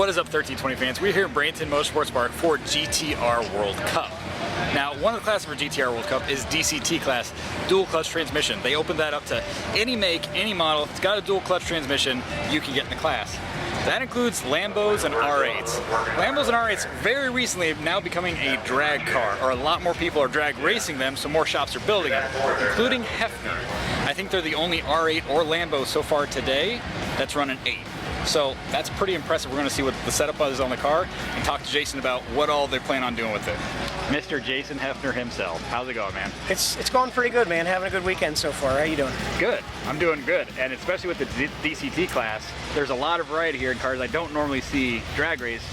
What is up, 1320 fans? We're here in Bradenton Motorsports Park for GTR World Cup. Now, one of the classes for GTR World Cup is DCT class, dual clutch transmission. They opened that up to any make, any model. It's got a dual clutch transmission, you can get in the class. That includes Lambos and R8s. Lambos and R8s very recently have now becoming a drag car, or a lot more people are drag racing them, so more shops are building them, including Heffner. I think they're the only R8 or Lambo so far today that's running 8. So that's pretty impressive. We're going to see what the setup is on the car and talk to Jason about what all they plan on doing with it. Mr. Jason Heffner himself. How's it going, man? It's going pretty good, man. Having a good weekend so far. How you doing? Good. I'm doing good. And especially with the DCT class, there's a lot of variety here in cars I don't normally see drag race,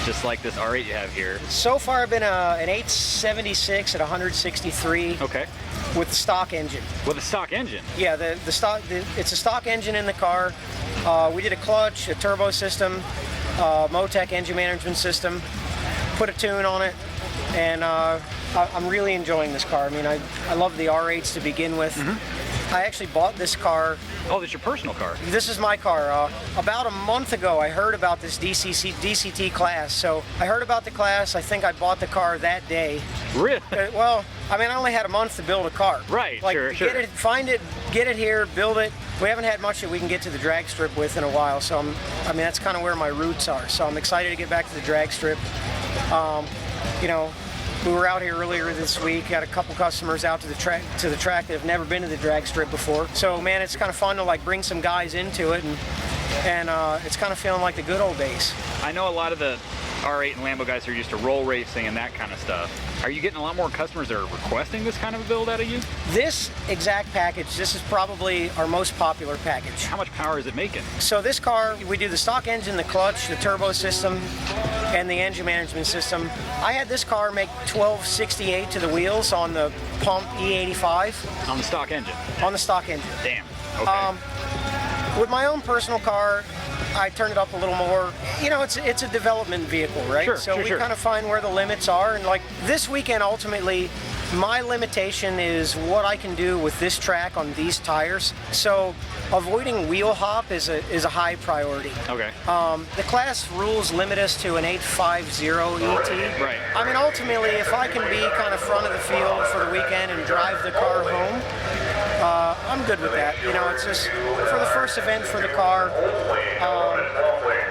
just like this R8 you have here. So far I've been an 876 at 163. Okay. With the stock engine. With a stock engine? Yeah, it's a stock engine in the car. We did a clutch, a turbo system, Motec engine management system, put a tune on it, and I'm really enjoying this car. I mean, I love the R8s to begin with. Mm-hmm. I actually bought this car. Oh, this is your personal car? This is my car. About a month ago, I heard about this DCT class. So I heard about the class. I think I bought the car that day. Really? Well, I mean, I only had a month to build a car. Right, like, sure. Get it, find it, get it here, build it. We haven't had much that we can get to the drag strip with in a while. So I mean, that's kind of where my roots are. So I'm excited to get back to the drag strip. You know, we were out here earlier this week, got a couple customers out to the track that have never been to the drag strip before. So man, it's kind of fun to like bring some guys into it, and it's kind of feeling like the good old days. I know a lot of the R8 and Lambo guys are used to roll racing and that kind of stuff. Are you getting a lot more customers that are requesting this kind of a build out of you? This exact package, this is probably our most popular package. How much power is it making? So this car, we do the stock engine, the clutch, the turbo system, and the engine management system. I had this car make 1268 to the wheels on the pump E85. On the stock engine? On the stock engine. Damn, okay. With my own personal car, I turned it up a little more. You know, it's a development vehicle, right? Sure, so we sure. kind of find where the limits are. And like this weekend, ultimately, my limitation is what I can do with this track on these tires. So avoiding wheel hop is a high priority. Okay. The class rules limit us to an 850 ET. Right. I mean, ultimately, if I can be kind of front of the field for the weekend and drive the car home, I'm good with that. You know, it's just for the first event for the car,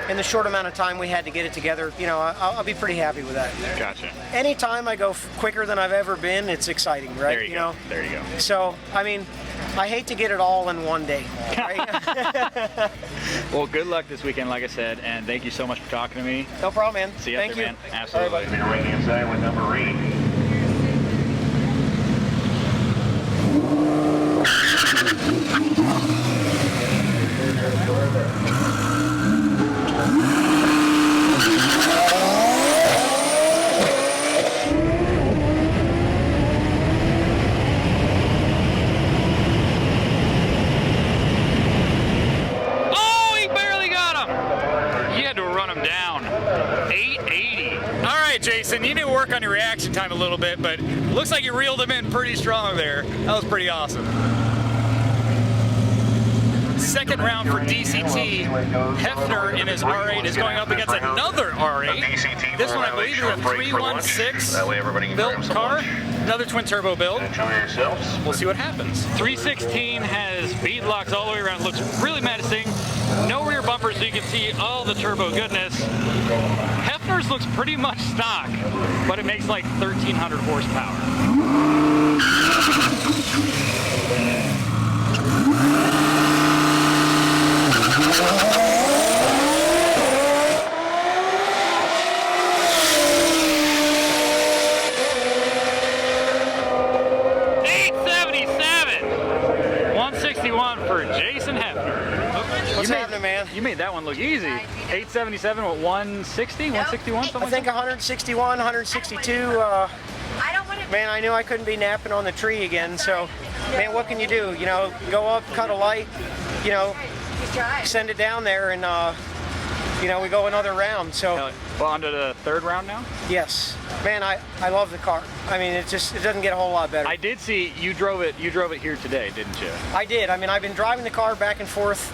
in the short amount of time we had to get it together, you know, I'll be pretty happy with that. Gotcha. Anytime I go quicker than I've ever been, it's exciting, right? There you go. There you go. So, I mean, I hate to get it all in one day, right? Well, good luck this weekend, like I said, and thank you so much for talking to me. No problem, man. See you Thank out there, you. man. Absolutely. All right, Right inside with number 8. Jason, you need to work on your reaction time a little bit, but looks like you reeled him in pretty strong there. That was pretty awesome. Second round for DCT. Heffner in his R8 is going up against another R8. This one, I believe, is a 316 built car. Another twin turbo build. We'll see what happens. 316 has bead locks all the way around. Looks really menacing. No rear bumpers, so you can see all the turbo goodness. Heffner's looks pretty much stock, but it makes like 1,300 horsepower. For Jason Heffner. What's happening, man? You made that one look easy. 877 with 160, 161, something I think like that? 161, 162. Man, I knew I couldn't be napping on the tree again, so, man, what can you do? You know, go up, cut a light, you know, send it down there, and, you know, we go another round, so. Well, on to the third round now? Yes. Man, I love the car. I mean, it doesn't get a whole lot better. I did see you drove it here today, didn't you? I did. I mean, I've been driving the car back and forth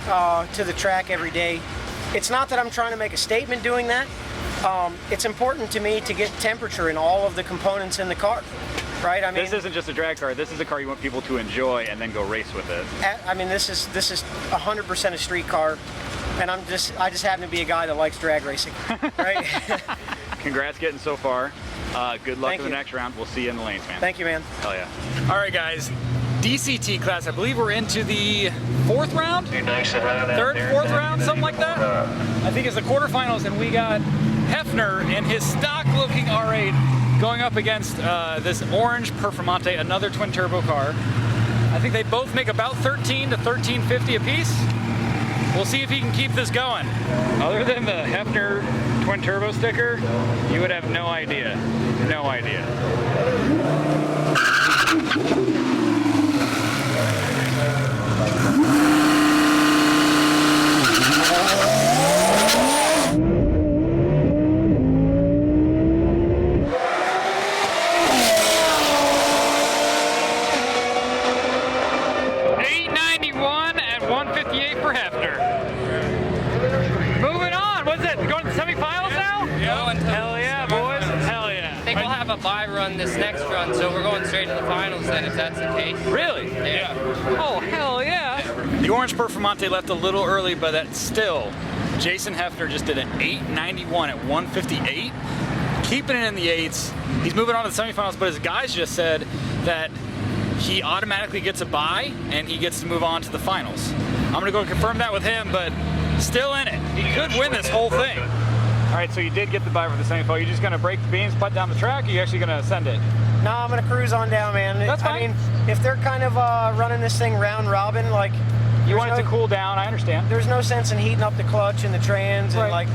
to the track every day. it's not that I'm trying to make a statement doing that. It's important to me to get temperature in all of the components in the car, right? I mean, this isn't just a drag car. This is a car you want people to enjoy and then go race with it. I mean, this is 100% a street car, and I just happen to be a guy that likes drag racing, right? Congrats getting so far. Good luck in the next round. We'll see you in the lanes, man. Thank you, man. Hell yeah. All right, guys. DCT class, I believe we're into the 4th round? 3rd, 4th round, something like that? I think it's the quarterfinals, and we got Heffner in his stock-looking R8 going up against this orange Performante, another twin turbo car. I think they both make about 13 to 1350 apiece. We'll see if he can keep this going. Other than the Heffner Twin Turbo sticker, you would have no idea. No idea. For Heffner. Moving on. What's it? Going to the semifinals now? Yeah. Hell yeah, boys. Hell yeah. I think we'll have a bye run this next run, so we're going straight to the finals then if that's the case. Really? Yeah. Oh, hell yeah. The orange Performante left a little early, but that's still, Jason Heffner just did an 891 at 158. Keeping it in the 8s. He's moving on to the semifinals, but his guys just said that he automatically gets a bye and he gets to move on to the finals. I'm gonna go confirm that with him, but still in it. He could win this whole thing. All right, so you did get the bye for the semifinal. You just gonna break the beams, putt down the track, or you actually gonna send it? No, I'm gonna cruise on down, man. That's fine. I mean, if they're kind of running this thing round robin, like you want it to cool down, I understand. There's no sense in heating up the clutch and the trans, and like,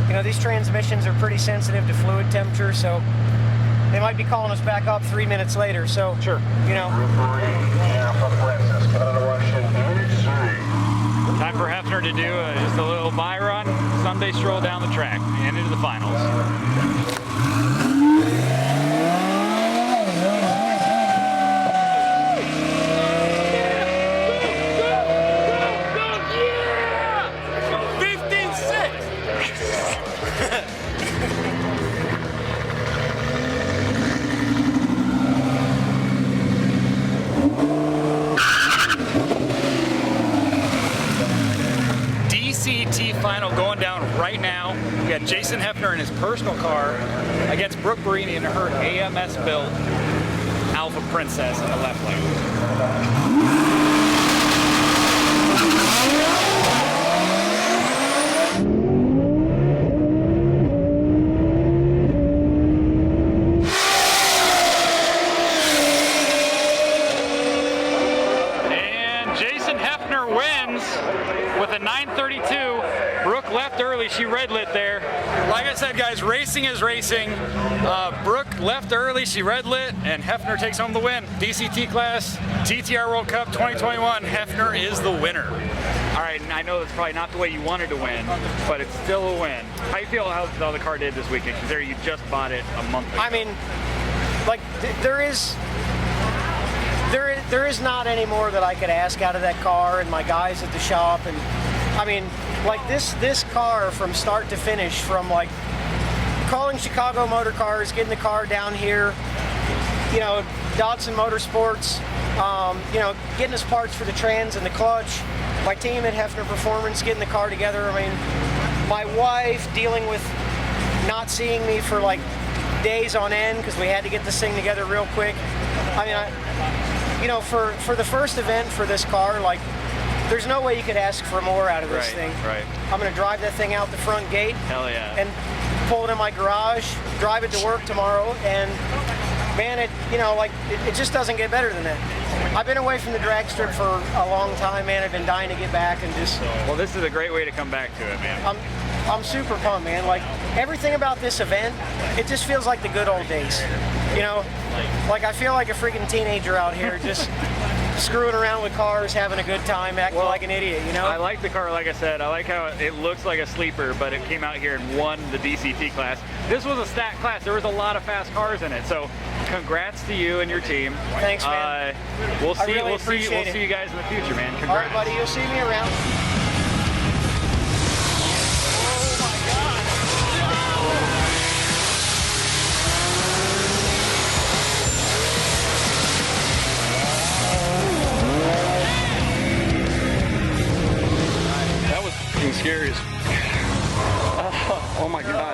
you know, these transmissions are pretty sensitive to fluid temperature, so they might be calling us back up 3 minutes later. So, sure, you know. Time for Heffner to do just a little bye run, Sunday stroll down the track and into the finals. DCT final going down right now. We got Jason Heffner in his personal car against Brooke Barini in her AMS built Alpha Princess in the left lane. With a 932, Brooke left early, she red lit there. Like I said, guys, racing is racing. Brooke left early, she red lit, and Heffner takes home the win. DCT class, GTR World Cup 2021, Heffner is the winner. All right, and I know that's probably not the way you wanted to win, but it's still a win. How do you feel how the car did this weekend, considering you just bought it a month ago? I mean, like, there is not any more that I could ask out of that car and my guys at the shop. And I mean, like this car from start to finish, from like calling Chicago Motor Cars, getting the car down here, you know, Dodson Motorsports, you know, getting us parts for the trans and the clutch, my team at Heffner Performance getting the car together. I mean, my wife dealing with not seeing me for like days on end because we had to get this thing together real quick. I mean, you know, for the first event for this car, like, there's no way you could ask for more out of this thing. Right. I'm gonna drive that thing out the front gate. Hell yeah. And pull it in my garage, drive it to work tomorrow, and man, it just doesn't get better than that. I've been away from the drag strip for a long time, man. I've been dying to get back and just. Well, this is a great way to come back to it, man. I'm super pumped, man. Like, everything about this event, it just feels like the good old days. You know, like I feel like a freaking teenager out here just screwing around with cars, having a good time, acting like an idiot, you know? I like the car, like I said. I like how it looks like a sleeper, but it came out here and won the DCT class. This was a stacked class. There was a lot of fast cars in it, so congrats to you and your team. Thanks, man. We'll see you guys in the future, man. Congrats. All right, buddy. You'll see me around. Oh my God.